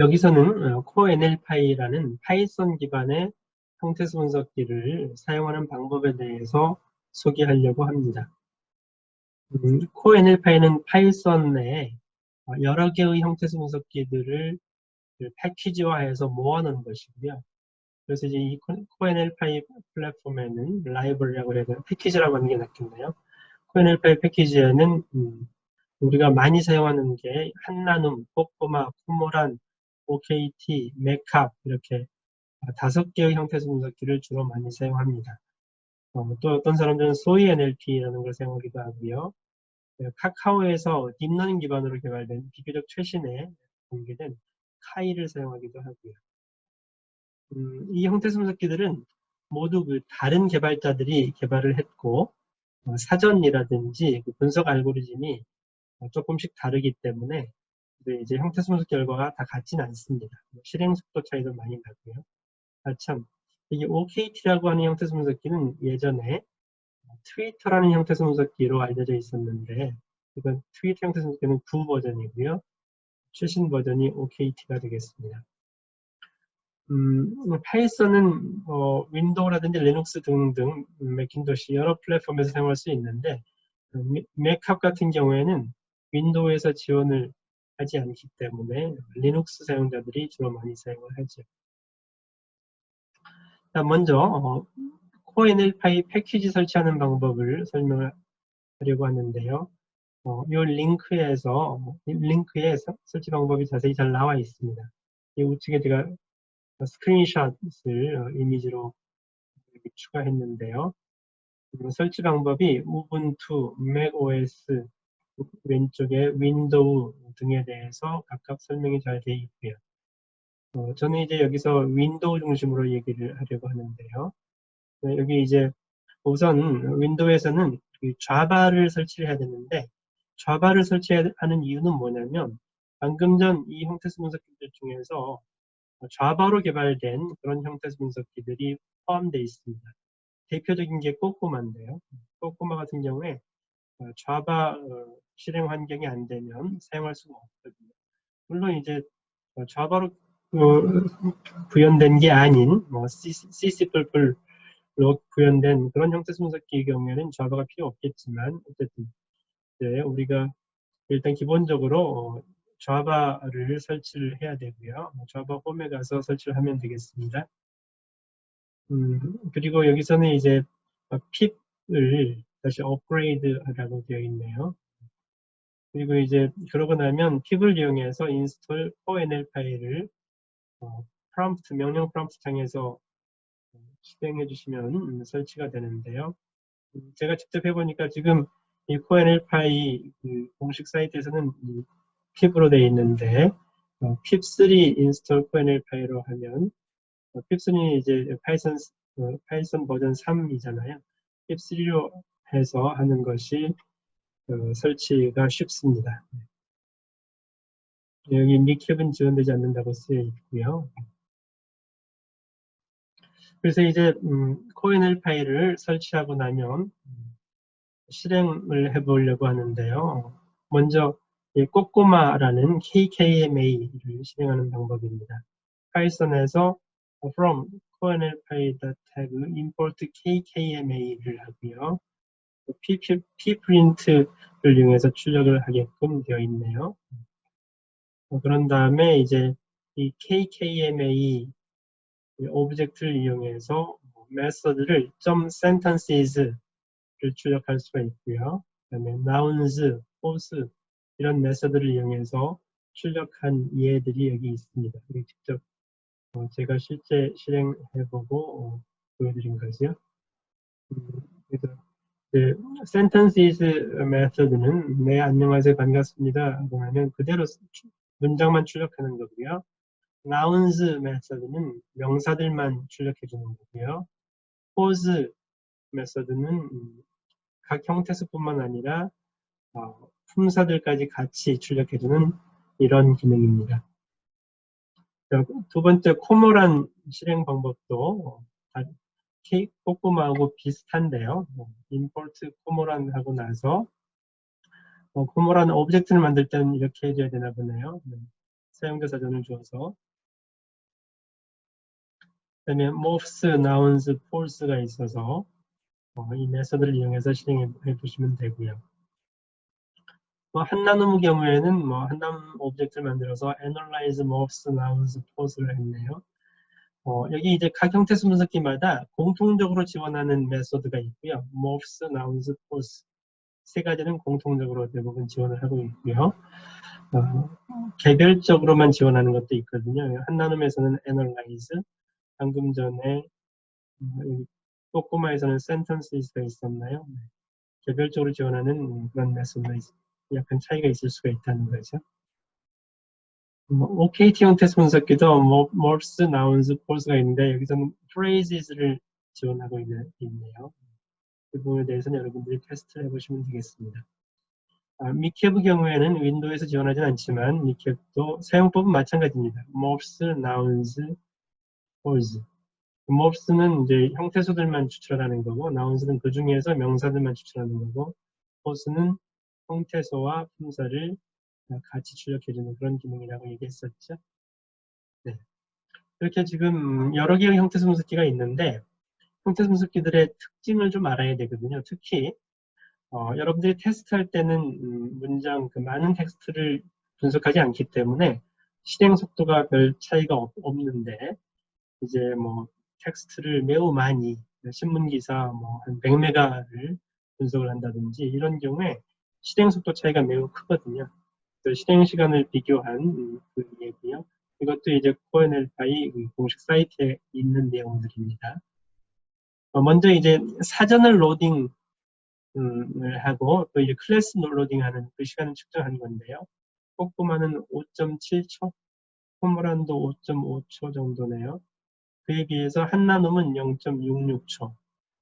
여기서는 CoreNLPy라는 파이썬 기반의 형태수 분석기를 사용하는 방법에 대해서 소개하려고 합니다. CoreNLPy는 파이썬에 여러 개의 형태수 분석기들을 패키지화해서 모아놓은 것이고요. 그래서 이제 이 CoreNLPy 플랫폼에는 라이브러리라고 해야 되나? 패키지라고 하는 게 낫겠네요. CoreNLPy 패키지에는 우리가 많이 사용하는 게 한나눔, 꼬꼬마, 코모란, OKT, 맥캅 이렇게 5개의 형태수 분석기를 주로 많이 사용합니다. 또 어떤 사람들은 소이 NLP라는 걸 사용하기도 하고요. 카카오에서 딥러닝 기반으로 개발된 비교적 최신의 공개된 카이를 사용하기도 하고요. 이 형태수 분석기들은 모두 그 다른 개발자들이 개발을 했고 사전이라든지 그 분석 알고리즘이 조금씩 다르기 때문에 이제 형태수 분석 결과가 다 같지는 않습니다. 실행 속도 차이도 많이 나고요. 참, 이게 OKT라고 하는 형태수 분석기는 예전에 트위터라는 형태수 분석기로 알려져 있었는데, 이건 트위터 형태수 분석기는 9 버전이고요. 최신 버전이 OKT가 되겠습니다. 파이썬은 윈도우라든지 리눅스 등등 매킨토시 여러 플랫폼에서 사용할 수 있는데, 맥캅 같은 경우에는 윈도우에서 지원을 하지 않기 때문에 리눅스 사용자들이 주로 많이 사용을 하죠. 먼저 CoreNLPy 패키지 설치하는 방법을 설명하려고 하는데요. 이 링크에 설치 방법이 자세히 잘 나와 있습니다. 이 우측에 제가 스크린샷을 이미지로 추가했는데요. 설치 방법이 우분투, 맥OS, 왼쪽에 윈도우 등에 대해서 각각 설명이 잘 되어 있고요. 저는 이제 여기서 윈도우 중심으로 얘기를 하려고 하는데요. 여기 이제 우선 윈도우에서는 자바를 설치를 해야 되는데 자바를 설치하는 이유는 뭐냐면 방금 전 이 형태수 분석기들 중에서 자바로 개발된 그런 형태수 분석기들이 포함되어 있습니다. 대표적인 게 꼬꼬마인데요. 꼬꼬마 같은 경우에 자바 실행 환경이 안 되면 사용할 수가 없거든요. 물론 이제 자바로 구현된 게 아닌 C++로 구현된 그런 형태수 분석기의 경우에는 자바가 필요 없겠지만 어쨌든 이제 우리가 일단 기본적으로 자바를 설치를 해야 되고요. 자바 홈에 가서 설치를 하면 되겠습니다. 그리고 여기서는 이제 핍을 다시 업그레이드 하라고 되어 있네요. 그리고 이제 그러고 나면 핍을 이용해서 인스톨 CoreNLPy를 프롬프트, 명령 프롬프트 창에서 실행해 주시면 설치가 되는데요. 제가 직접 해보니까 지금 이 CoreNLPy 공식 사이트에서는 핍으로 되어 있는데 pip3 인스톨 CoreNLPy로 하면 핍3는 이제 파이썬 버전 3이잖아요. 핍3로 해서 하는 것이 설치가 쉽습니다. 여기 미캡은 지원되지 않는다고 쓰여 있고요. 그래서 이제 CoreNLPy를 설치하고 나면 실행을 해보려고 하는데요. 먼저 이 꼬꼬마라는 KKMA를 실행하는 방법입니다. 파이썬에서 from CoreNLPy.tag import KKMA를 하고요. pprint를 이용해서 출력을 하게끔 되어 있네요. 그런 다음에 이제 이 KKMA 오브젝트를 이용해서 메서드를 .sentences를 출력할 수가 있고요. 그다음에 nouns, force 이런 메서드를 이용해서 출력한 예들이 여기 있습니다. 여기 직접 제가 실제 실행해보고 보여드린 거죠. 그래서 sentences 메서드는 네 안녕하세요 반갑습니다 하고 나면 그대로 문장만 출력하는 거고요. nouns 메서드는 명사들만 출력해 주는 거고요. pose 메서드는 각 형태수뿐만 아니라 품사들까지 같이 출력해주는 이런 기능입니다. 두 번째 코모란 실행 방법도 꼬꼬마하고 비슷한데요. import 코모란 하고 나서 코모란 오브젝트를 만들 때는 이렇게 해줘야 되나 보네요. 사용자 사전을 주어서. 그다음에 morphs, nouns, false가 있어서 이 메서드를 이용해서 실행해 보시면 되고요. 한나눔의 경우에는 한나눔 오브젝트를 만들어서 analyze, morphs, nouns, false를 했네요. 여기 이제 각 형태 수분석기마다 공통적으로 지원하는 메소드가 있고요. morphs, nouns, false 세 가지는 공통적으로 대부분 지원을 하고 있고요. 개별적으로만 지원하는 것도 있거든요. 한나눔에서는 analyze, 방금 전에 여기 꼬꼬마에서는 sentences가 있었나요? 개별적으로 지원하는 그런 메소드가 약간 차이가 있을 수가 있다는 거죠. OKT 형태 분석기도 morphs, nouns, false가 있는데 여기서는 phrases를 지원하고 있네요. 그 부분에 대해서는 여러분들이 테스트를 해보시면 되겠습니다. 미캡의 경우에는 윈도우에서 지원하지는 않지만 미캡도 사용법은 마찬가지입니다. morphs, nouns, false. morphs는 이제 형태수들만 추출하는 거고 nouns는 그 중에서 명사들만 추출하는 거고 false는 형태소와 품사를 같이 출력해주는 그런 기능이라고 얘기했었죠. 네. 이렇게 지금 여러 개의 형태 분석기가 있는데 형태 분석기들의 특징을 좀 알아야 되거든요. 특히 여러분들이 테스트할 때는 문장 많은 텍스트를 분석하지 않기 때문에 실행 속도가 별 차이가 없는데 이제 텍스트를 매우 많이 신문기사 한 100메가를 분석을 한다든지 이런 경우에 실행 속도 차이가 매우 크거든요. 실행 시간을 비교한 그 예고요. 이것도 이제 코엔엘파이 공식 사이트에 있는 내용들입니다. 먼저 이제 사전을 로딩을 하고 또 이제 클래스 로딩하는 그 시간을 측정하는 건데요. 꼬꼬마는 5.7초, 포모란도 5.5초 정도네요. 그에 비해서 한나눔은 0.66초,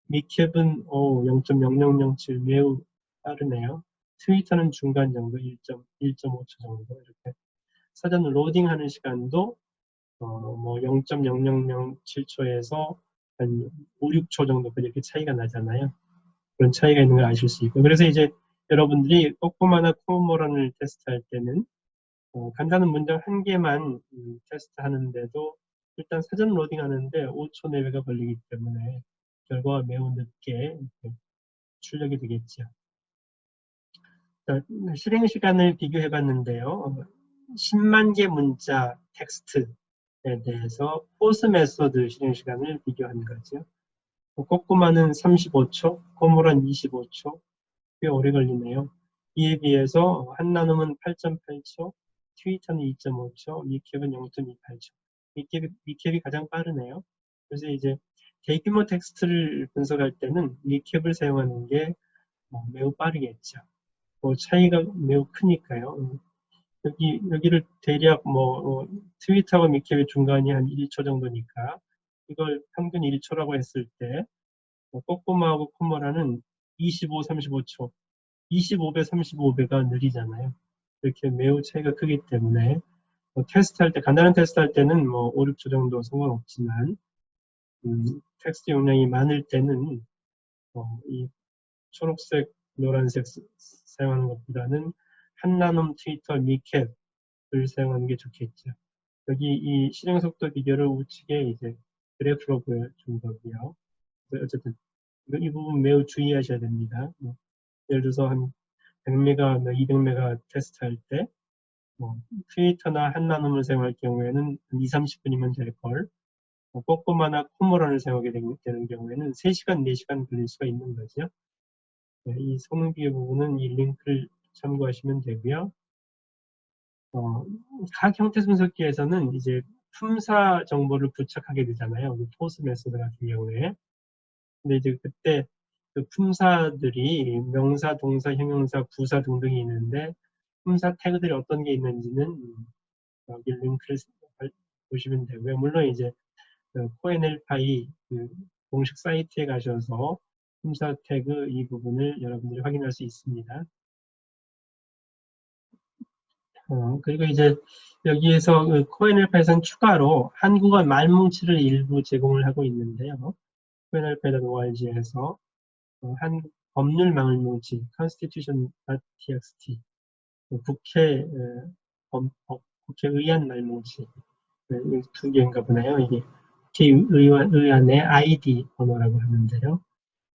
미캡은 0.0007 매우 빠르네요. 트위터는 중간 정도 1.5초 정도 이렇게 사전 로딩하는 시간도 0.0007초에서 한 5, 6초 정도 그렇게 차이가 나잖아요. 그런 차이가 있는 걸 아실 수 있고 그래서 이제 여러분들이 꼬꼬마나 코모란을 테스트할 때는 간단한 문장 한 개만 테스트하는데도 일단 사전 로딩하는데 5초 내외가 걸리기 때문에 결과가 매우 늦게 출력이 되겠죠. 실행 시간을 비교해 봤는데요. 10만 개 문자 텍스트에 대해서 포스 메소드 실행 시간을 비교한 거죠. 꼬꼬마는 35초, 코모란 25초, 꽤 오래 걸리네요. 이에 비해서 한나눔은 8.8초, 트위터는 2.5초, 미캡은 0.28초. 미캡이 가장 빠르네요. 그래서 이제 대규모 텍스트를 분석할 때는 미캡을 사용하는 게 매우 빠르겠죠. 차이가 매우 크니까요. 여기를 대략 트위터와 미캡의 중간이 한 1초 정도니까 이걸 평균 1초라고 했을 때 꼬꼬마하고 코모라는 25, 35초, 25배, 35배가 느리잖아요. 이렇게 매우 차이가 크기 때문에 테스트할 때, 간단한 테스트할 때는 5, 6초 정도 상관없지만 텍스트 용량이 많을 때는 이 초록색, 노란색 사용하는 것보다는 한나눔, 트위터, 미캡을 사용하는 게 좋겠죠. 여기 이 실행 속도 비교를 우측에 이제 그래프로 보여준 거고요. 어쨌든 이 부분 매우 주의하셔야 됩니다. 예를 들어서 한 100메가, 200메가 테스트할 때 트위터나 한나눔을 사용할 경우에는 2, 30분이면 될 걸, 꼬꼬마나 코모란을 사용하게 되는 경우에는 3시간, 4시간 걸릴 수가 있는 거죠. 네, 이 성능 비교 부분은 이 링크를 참고하시면 되고요. 각 형태 분석기에서는 이제 품사 정보를 부착하게 되잖아요. 포스 메소드 같은 경우에. 근데 이제 그때 그 품사들이 명사, 동사, 형용사, 부사 등등이 있는데 품사 태그들이 어떤 게 있는지는 여기 링크를 보시면 되고요. 물론 이제 코엔엘파이 공식 사이트에 가셔서 품사 태그 이 부분을 여러분들이 확인할 수 있습니다. 그리고 이제 여기에서 코엔엘파이에서는 추가로 한국어 말뭉치를 일부 제공을 하고 있는데요. 코엔엘파이.org에서 한국 법률 말뭉치 constitution.txt 국회 국회의원 말뭉치. 두 개인가 보네요. 이게 국회의원의 아이디 번호라고 하는데요.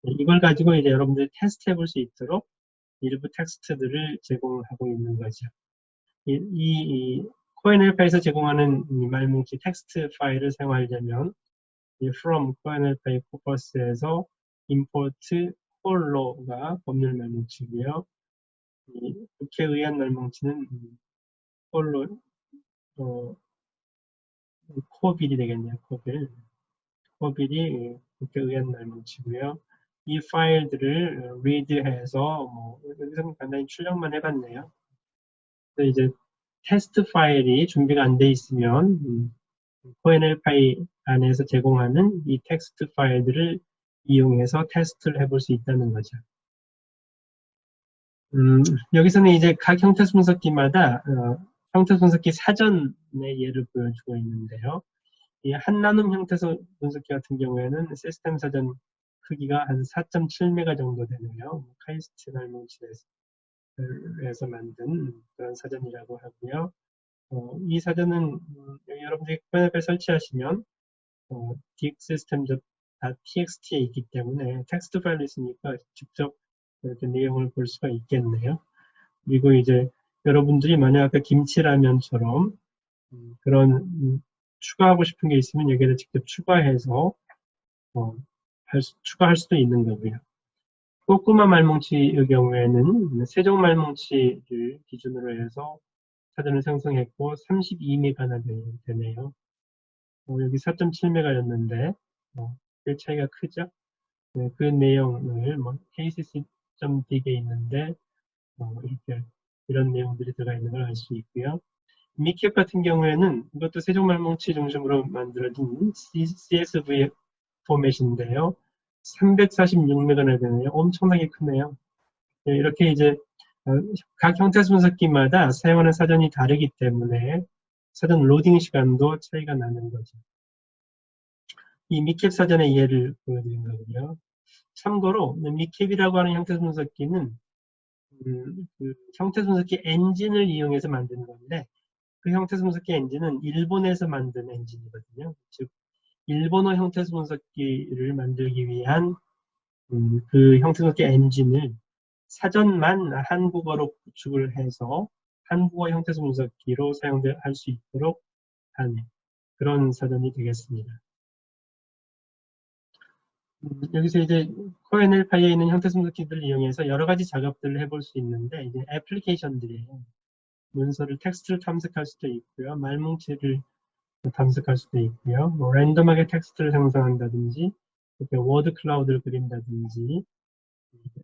이걸 가지고 이제 여러분들이 테스트해 볼 수 있도록 일부 텍스트들을 제공하고 있는 거죠. 이 코엔엘파에서 제공하는 이 말뭉치 텍스트 파일을 사용하려면 이 from 코엔엘파이 코퍼스에서 import 폴로가 법률 말뭉치고요. 이 국회의원 말뭉치는 폴로 코빌이 되겠네요. 코빌이 국회의원 말뭉치고요. 이 파일들을 read해서 여기서 간단히 출력만 해봤네요. 이제 테스트 파일이 준비가 안 돼 있으면 코엔엘파이 안에서 제공하는 이 텍스트 파일들을 이용해서 테스트를 해볼 수 있다는 거죠. 여기서는 이제 각 형태 분석기마다 형태 분석기 사전의 예를 보여주고 있는데요. 이 한 나눔 형태 분석기 같은 경우에는 시스템 사전 크기가 한 4.7메가 정도 되네요. 카이스트 말뭉치에서 만든 그런 사전이라고 하고요. 이 사전은 여러분들이 코엔엘파이 설치하시면 dixsystem.txt에 있기 때문에 텍스트 파일이 있으니까 직접 이렇게 내용을 볼 수가 있겠네요. 그리고 이제 여러분들이 만약 아까 김치라면처럼 그런 추가하고 싶은 게 있으면 여기에다 직접 추가해서 추가할 수도 있는 거고요. 꼬꾸마 말뭉치의 경우에는 세종 말뭉치를 기준으로 해서 사전을 생성했고 32메가나 되네요. 여기 4.7메가였는데 꽤 차이가 크죠? 네, 그 내용을 kcc.dig에 있는데 이렇게 이런 내용들이 들어가 있는 걸 알 수 있고요. 미캡 같은 경우에는 이것도 세종말뭉치 중심으로 만들어진 CSV 포맷인데요. 346메가나 되네요. 엄청나게 크네요. 네, 이렇게 이제 각 형태 분석기마다 사용하는 사전이 다르기 때문에 사전 로딩 시간도 차이가 나는 거죠. 이 미캡 사전의 예를 보여드린 거고요. 참고로 미캡이라고 하는 형태 분석기는 그 형태 분석기 엔진을 이용해서 만드는 건데 그 형태 분석기 엔진은 일본에서 만든 엔진이거든요. 즉 일본어 형태 분석기를 만들기 위한 그 형태 분석기 엔진을 사전만 한국어로 구축을 해서 한국어 형태 분석기로 사용할 수 있도록 한 그런 사전이 되겠습니다. 여기서 이제 코엔엘파이에 있는 형태 분석기들을 이용해서 여러 가지 작업들을 해볼 수 있는데 이제 애플리케이션들이에요. 문서를 텍스트를 탐색할 수도 있고요. 말뭉치를 탐색할 수도 있고요. 랜덤하게 텍스트를 생성한다든지 이렇게 워드 클라우드를 그린다든지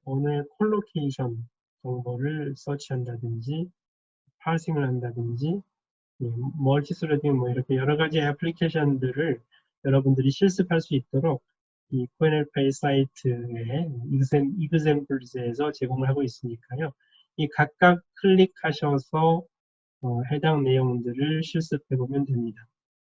오늘 콜로케이션 정보를 서치한다든지 파싱을 한다든지 멀티스레딩 이렇게 여러 가지 애플리케이션들을 여러분들이 실습할 수 있도록 이 코엔엘파이 사이트에 examples에서 제공을 하고 있으니까요. 이 각각 클릭하셔서 해당 내용들을 실습해 보면 됩니다.